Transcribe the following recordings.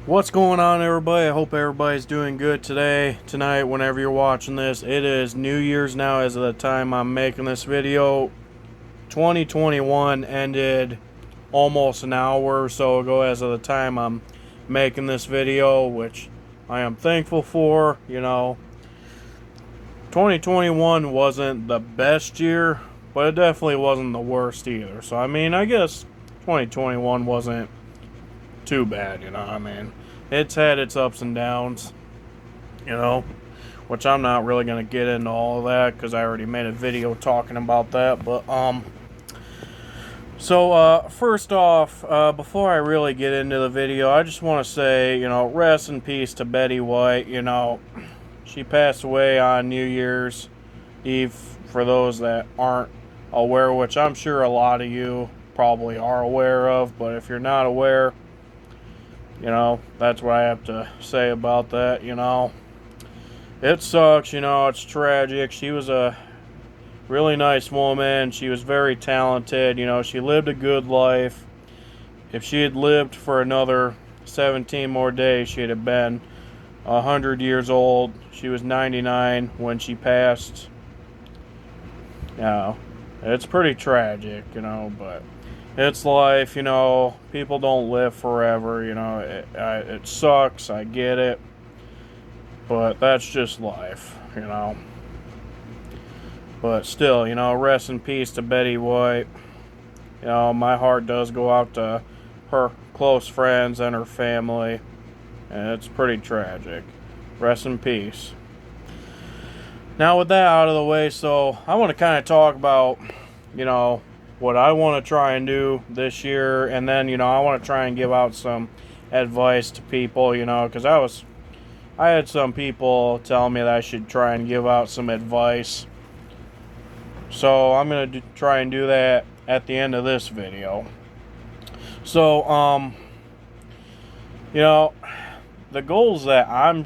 What's going on, everybody? I hope everybody's doing good today, tonight, whenever you're watching this. It is New Year's now as of the time I'm making this video. 2021 ended almost an hour or so ago as of the time I'm making this video, which I am thankful for. 2021 wasn't the best year, but it definitely wasn't the worst either. So, I guess 2021 wasn't too bad, It's had its ups and downs, you know, which I'm not really going to get into all of that because I already made a video talking about that. First off, before I really get into the video, I just want to say, rest in peace to Betty White. She passed away on New Year's Eve, for those that aren't aware, which I'm sure a lot of you probably are aware of, but if you're not aware, that's what I have to say about that. It sucks, it's tragic. She was a really nice woman. She was very talented. She lived a good life. If she had lived for another 17 more days, she'd have been 100 years old. She was 99 when she passed. It's pretty tragic, but it's life, people don't live forever, it sucks, I get it, but that's just life, but still, rest in peace to Betty White. My heart does go out to her close friends and her family, and it's pretty tragic. Rest in peace. Now with that out of the way, so I want to kind of talk about, what I want to try and do this year, and then I want to try and give out some advice to people, because I had some people tell me that I should try and give out some advice, so I'm gonna try and do that at the end of this video. So the goals that I'm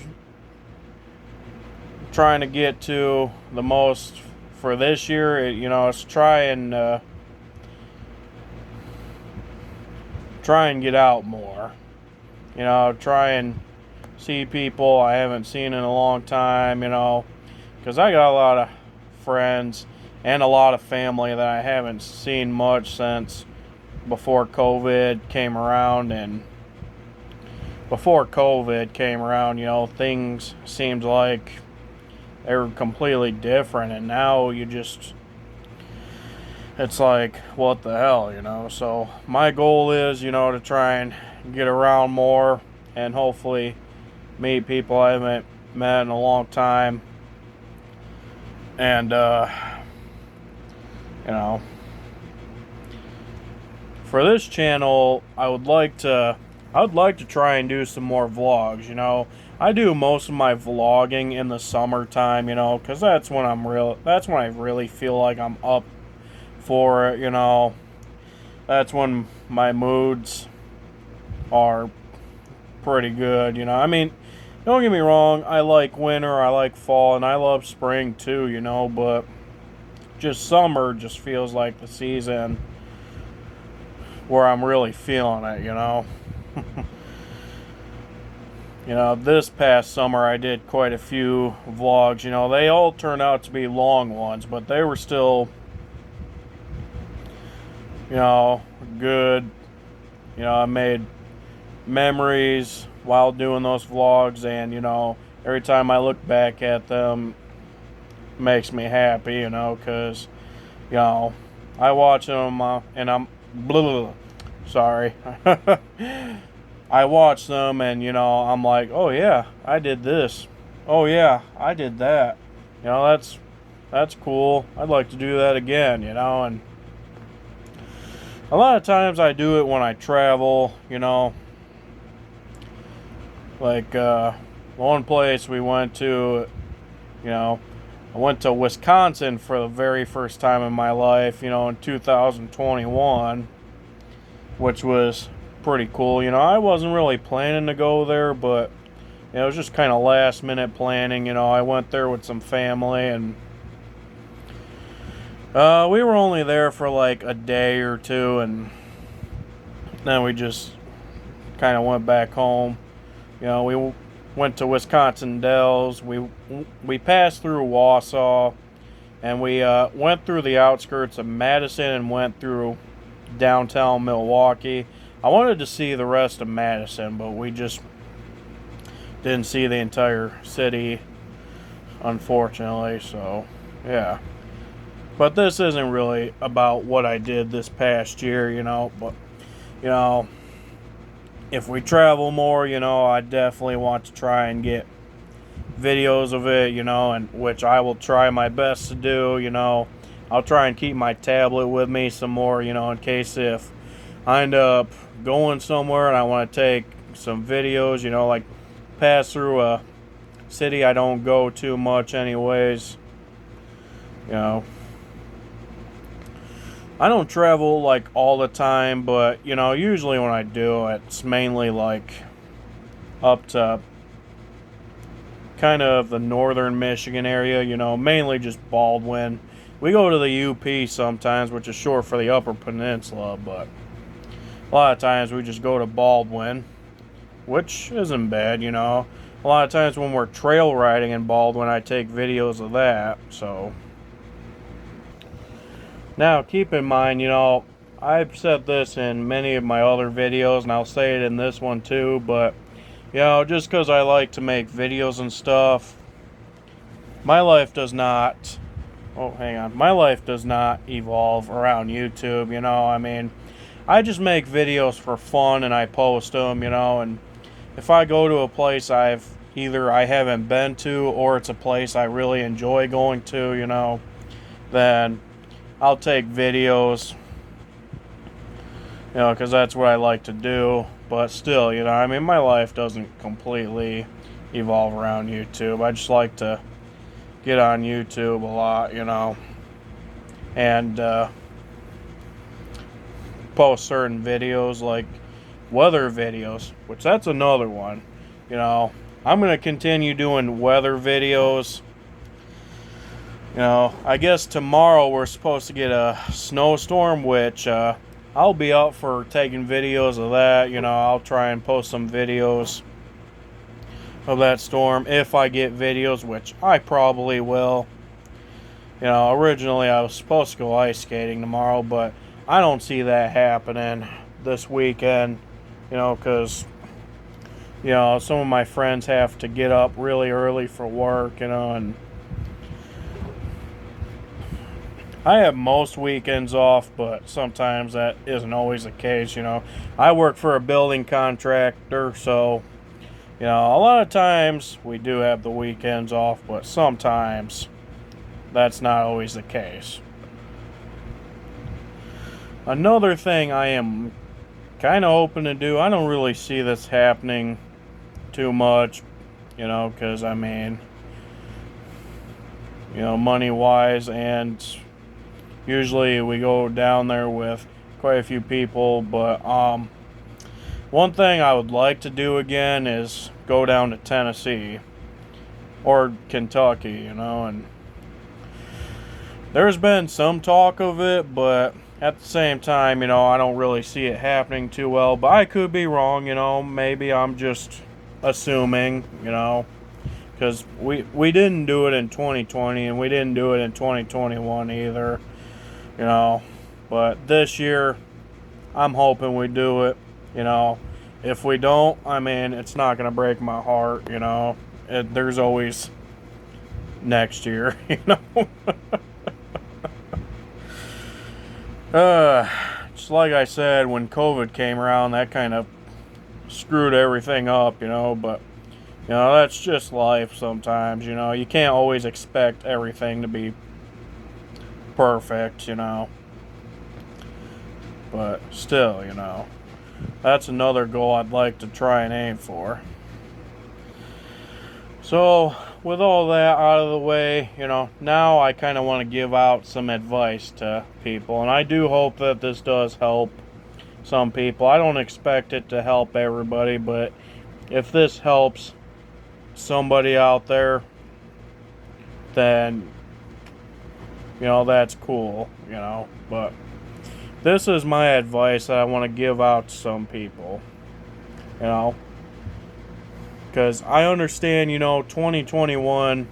trying to get to the most for this year, is try and get out more. Try and see people I haven't seen in a long time, because I got a lot of friends and a lot of family that I haven't seen much since before COVID came around. And before COVID came around, things seemed like they were completely different, and now it's like, what the hell, So my goal is, to try and get around more and hopefully meet people I haven't met in a long time. And, for this channel, I would like to try and do some more vlogs. I do most of my vlogging in the summertime, because that's when I really feel like I'm up for it. That's when my moods are pretty good. Don't get me wrong, I like winter, I like fall, and I love spring too, but just summer just feels like the season where I'm really feeling it. This past summer I did quite a few vlogs. They all turned out to be long ones, but they were still, good. I made memories while doing those vlogs, and, every time I look back at them, it makes me happy, because, I watch them, and I'm, sorry. I watch them and, I'm like, oh yeah, I did this. Oh yeah, I did that. That's cool. I'd like to do that again, and a lot of times I do it when I travel, like, one place we went to, I went to Wisconsin for the very first time in my life, in 2021, which was pretty cool. I wasn't really planning to go there, but it was just kind of last minute planning. I went there with some family, and we were only there for like a day or two, and then we just kind of went back home. We went to Wisconsin Dells. We passed through Wausau, and we went through the outskirts of Madison and went through downtown Milwaukee. I wanted to see the rest of Madison, but we just didn't see the entire city, unfortunately. So, yeah. But this isn't really about what I did this past year, but, you know, if we travel more, I definitely want to try and get videos of it, and which I will try my best to do, I'll try and keep my tablet with me some more, in case if I end up going somewhere and I want to take some videos, like pass through a city I don't go to much anyways, I don't travel like all the time, but usually when I do, it's mainly like up to kind of the northern Michigan area, mainly just Baldwin. We go to the UP sometimes, which is short for the Upper Peninsula, but a lot of times we just go to Baldwin, which isn't bad, A lot of times when we're trail riding in Baldwin, I take videos of that, so. Now, keep in mind, I've said this in many of my other videos, and I'll say it in this one too, but, just because I like to make videos and stuff, my life does not, my life does not evolve around YouTube, I just make videos for fun and I post them, and if I go to a place I haven't been to, or it's a place I really enjoy going to, then I'll take videos, because that's what I like to do. But still, my life doesn't completely evolve around YouTube. I just like to get on YouTube a lot, and post certain videos like weather videos, which that's another one. I'm going to continue doing weather videos. I guess tomorrow we're supposed to get a snowstorm, which I'll be up for taking videos of that. I'll try and post some videos of that storm if I get videos, which I probably will. Originally I was supposed to go ice skating tomorrow, but I don't see that happening this weekend, because, some of my friends have to get up really early for work, and I have most weekends off, but sometimes that isn't always the case, I work for a building contractor, so, a lot of times we do have the weekends off, but sometimes that's not always the case. Another thing I am kind of hoping to do, I don't really see this happening too much, because, money-wise, and usually we go down there with quite a few people, but one thing I would like to do again is go down to Tennessee or Kentucky, and there's been some talk of it, but at the same time, I don't really see it happening too well, but I could be wrong, maybe I'm just assuming, because we didn't do it in 2020 and we didn't do it in 2021 either. But this year, I'm hoping we do it, If we don't, it's not going to break my heart, There's always next year, Just like I said, when COVID came around, that kind of screwed everything up, but, that's just life sometimes, You can't always expect everything to be perfect, but still, that's another goal I'd like to try and aim for. So, with all that out of the way, now I kind of want to give out some advice to people, and I do hope that this does help some people. I don't expect it to help everybody, but if this helps somebody out there, then that's cool, but this is my advice that I want to give out to some people, Because I understand, 2021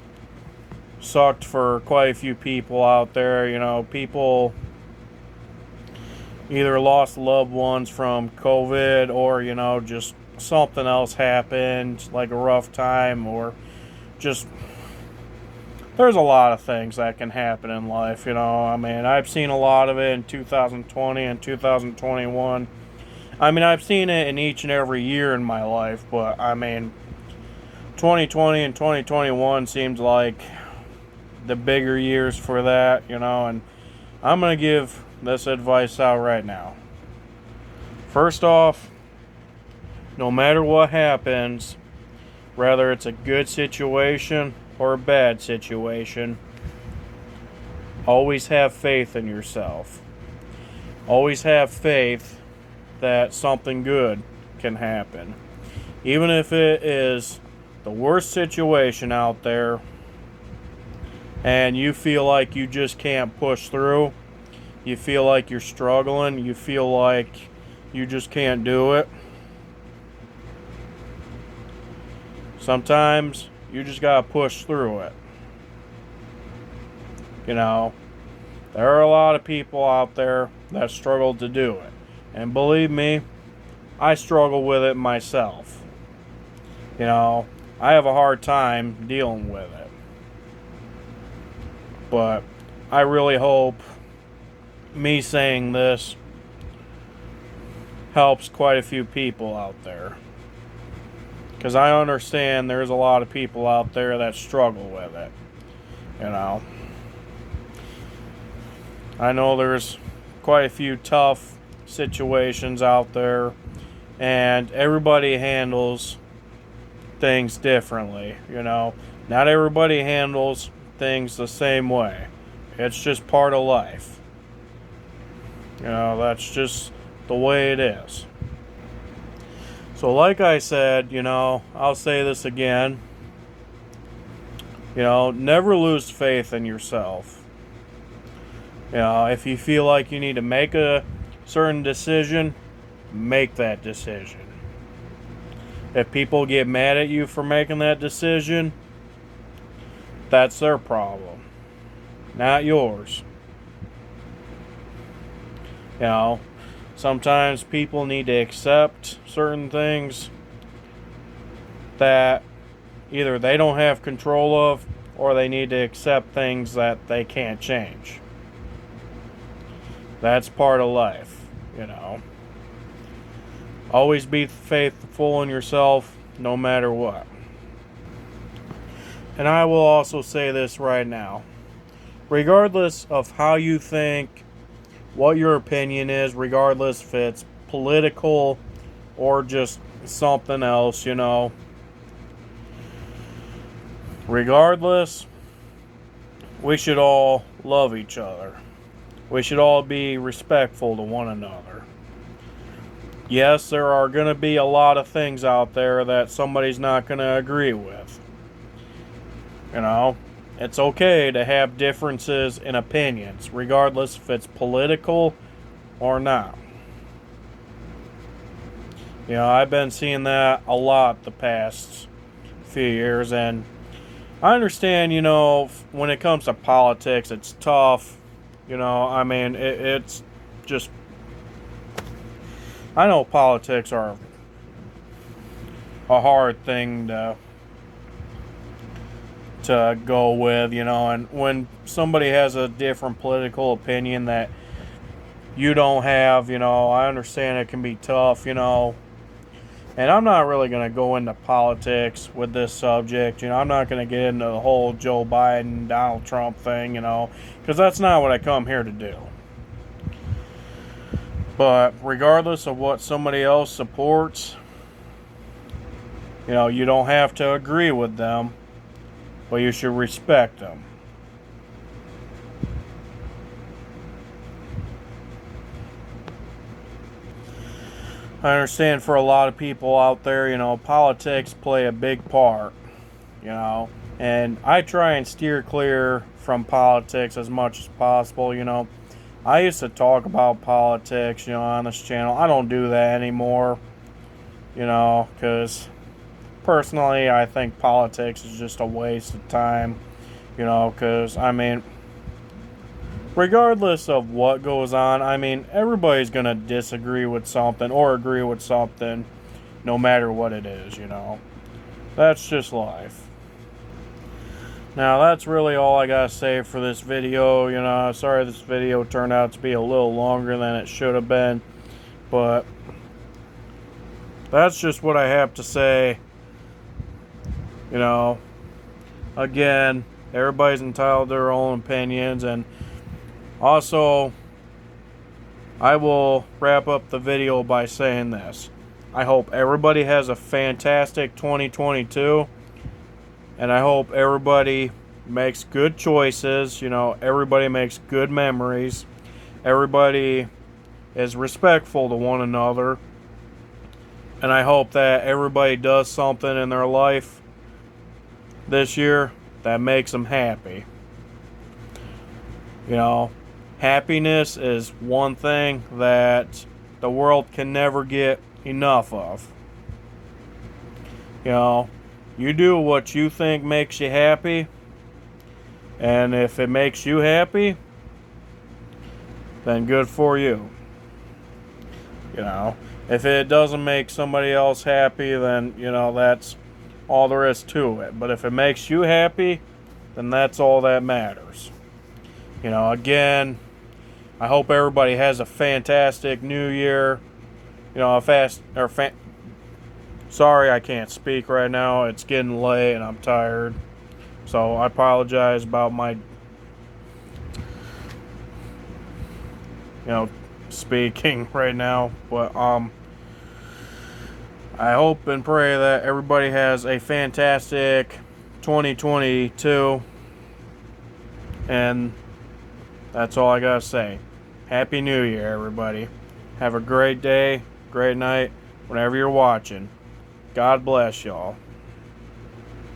sucked for quite a few people out there. People either lost loved ones from COVID or, just something else happened, like a rough time, or just there's a lot of things that can happen in life. I've seen a lot of it in 2020 and 2021. I've seen it in each and every year in my life, but 2020 and 2021 seems like the bigger years for that, and I'm going to give this advice out right now. First off, no matter what happens, whether it's a good situation or a bad situation, always have faith in yourself. Always have faith that something good can happen. Even if it is the worst situation out there and you feel like you just can't push through, you feel like you're struggling, you feel like you just can't do it, sometimes you just gotta push through it. There are a lot of people out there that struggle to do it. And believe me, I struggle with it myself. I have a hard time dealing with it. But I really hope me saying this helps quite a few people out there. Because I understand there's a lot of people out there that struggle with it. I know there's quite a few tough situations out there, and everybody handles things differently. Not everybody handles things the same way. It's just part of life. That's just the way it is. So like I said, I'll say this again. Never lose faith in yourself. If you feel like you need to make a certain decision, make that decision. If people get mad at you for making that decision, that's their problem, not yours. Sometimes people need to accept certain things that either they don't have control of, or they need to accept things that they can't change. That's part of life. Always be faithful in yourself, no matter what. And I will also say this right now. Regardless of how you think, what your opinion is, regardless if it's political or just something else, regardless, we should all love each other. We should all be respectful to one another. Yes, there are going to be a lot of things out there that somebody's not going to agree with. It's okay to have differences in opinions, regardless if it's political or not. I've been seeing that a lot the past few years, and I understand, when it comes to politics, it's tough. It's just, I know politics are a hard thing to go with, and when somebody has a different political opinion that you don't have, I understand it can be tough, and I'm not really going to go into politics with this subject. I'm not going to get into the whole Joe Biden, Donald Trump thing, because that's not what I come here to do. But regardless of what somebody else supports, you don't have to agree with them, but you should respect them. I understand for a lot of people out there, politics play a big part, and I try and steer clear from politics as much as possible, I used to talk about politics, on this channel. I don't do that anymore, because personally, I think politics is just a waste of time, because, I mean, regardless of what goes on, I mean, everybody's going to disagree with something or agree with something, no matter what it is, That's just life. Now, that's really all I gotta say for this video. Sorry this video turned out to be a little longer than it should have been, but that's just what I have to say. Again, everybody's entitled to their own opinions, and also, I will wrap up the video by saying this. I hope everybody has a fantastic 2022. And I hope everybody makes good choices. Everybody makes good memories. Everybody is respectful to one another. And I hope that everybody does something in their life this year that makes them happy. Happiness is one thing that the world can never get enough of. You do what you think makes you happy, and if it makes you happy, then good for you. If it doesn't make somebody else happy, then, that's all there is to it. But if it makes you happy, then that's all that matters. Again, I hope everybody has a fantastic new year. Sorry, I can't speak right now. It's getting late and I'm tired. So I apologize about my, speaking right now. But I hope and pray that everybody has a fantastic 2022. And that's all I gotta say. Happy New Year, everybody. Have a great day, great night, whenever you're watching. God bless y'all.